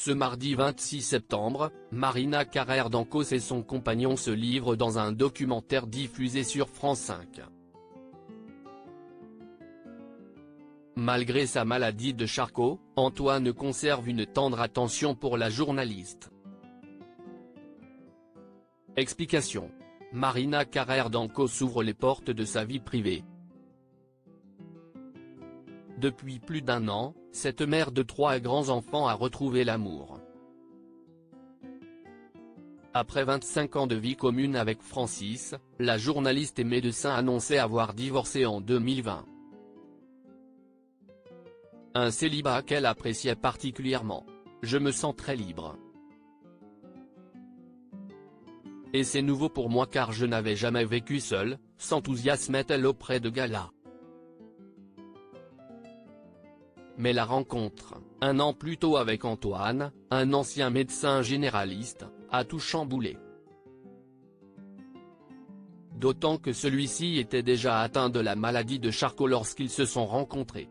Ce mardi 26 septembre, Marina Carrère d'Ancos et son compagnon se livrent dans un documentaire diffusé sur France 5. Malgré sa maladie de Charcot, Antoine conserve une tendre attention pour la journaliste. Explication. Marina Carrère d'Ancos ouvre les portes de sa vie privée. Depuis plus d'1 an, cette mère de 3 grands-enfants a retrouvé l'amour. Après 25 ans de vie commune avec Francis, la journaliste et médecin annonçait avoir divorcé en 2020. Un célibat qu'elle appréciait particulièrement. « Je me sens très libre. Et c'est nouveau pour moi car je n'avais jamais vécu seule », s'enthousiasmait-elle auprès de Gala. Mais la rencontre, 1 an plus tôt avec Antoine, un ancien médecin généraliste, a tout chamboulé. D'autant que celui-ci était déjà atteint de la maladie de Charcot lorsqu'ils se sont rencontrés.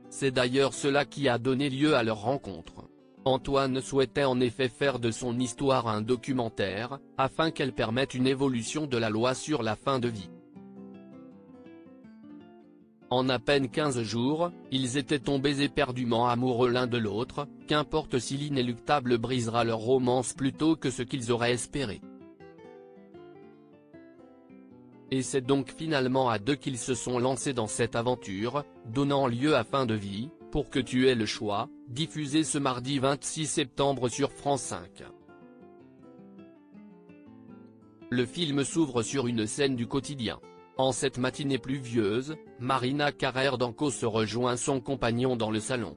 C'est d'ailleurs cela qui a donné lieu à leur rencontre. Antoine souhaitait en effet faire de son histoire un documentaire, afin qu'elle permette une évolution de la loi sur la fin de vie. En à peine 15 jours, ils étaient tombés éperdument amoureux l'un de l'autre, qu'importe si l'inéluctable brisera leur romance plus tôt que ce qu'ils auraient espéré. Et c'est donc finalement à 2 qu'ils se sont lancés dans cette aventure, donnant lieu à Fin de vie, pour que tu aies le choix, diffusé ce mardi 26 septembre sur France 5. Le film s'ouvre sur une scène du quotidien. En cette matinée pluvieuse, Marina Carrère d'Ancos se rejoint son compagnon dans le salon.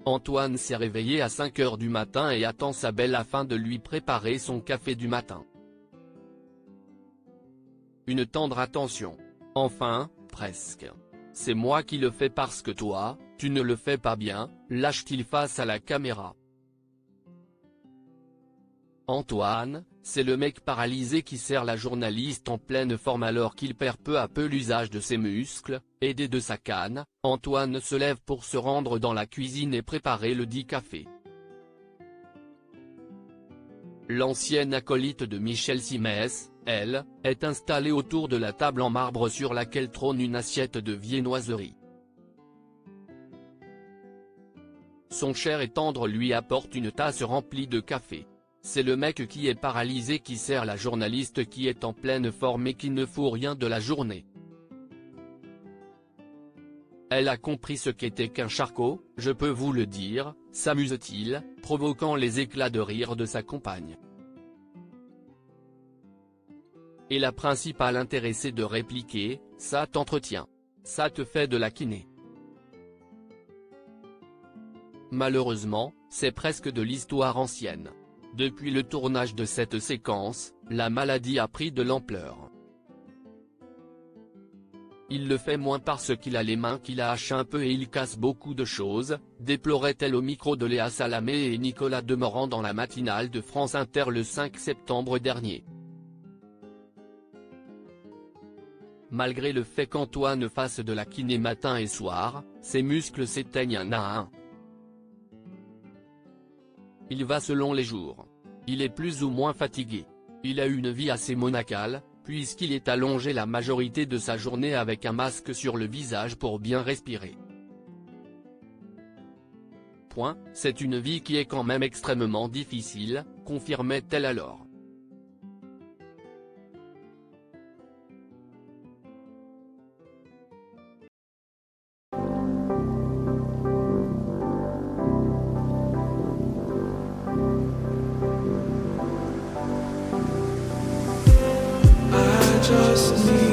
Antoine s'est réveillé à 5 h du matin et attend sa belle afin de lui préparer son café du matin. Une tendre attention. Enfin, presque. C'est moi qui le fais parce que toi, tu ne le fais pas bien, lâche-t-il face à la caméra. Antoine, c'est le mec paralysé qui serre la journaliste en pleine forme alors qu'il perd peu à peu l'usage de ses muscles, aidé de sa canne. Antoine se lève pour se rendre dans la cuisine et préparer le dit café. L'ancienne acolyte de Michel Simès, elle, est installée autour de la table en marbre sur laquelle trône une assiette de viennoiserie. Son cher et tendre lui apporte une tasse remplie de café. C'est le mec qui est paralysé qui sert la journaliste qui est en pleine forme et qui ne fout rien de la journée. Elle a compris ce qu'était qu'un Charcot, je peux vous le dire, s'amuse-t-il, provoquant les éclats de rire de sa compagne. Et la principale intéressée de répliquer, ça t'entretient. Ça te fait de la kiné. Malheureusement, c'est presque de l'histoire ancienne. Depuis le tournage de cette séquence, la maladie a pris de l'ampleur. Il le fait moins parce qu'il a les mains qui lâchent un peu et il casse beaucoup de choses, déplorait-elle au micro de Léa Salamé et Nicolas Demorand dans la matinale de France Inter le 5 septembre dernier. Malgré le fait qu'Antoine fasse de la kiné matin et soir, ses muscles s'éteignent un à un. Il va selon les jours. Il est plus ou moins fatigué. Il a une vie assez monacale, puisqu'il est allongé la majorité de sa journée avec un masque sur le visage pour bien respirer. C'est une vie qui est quand même extrêmement difficile, confirmait-elle alors. Just need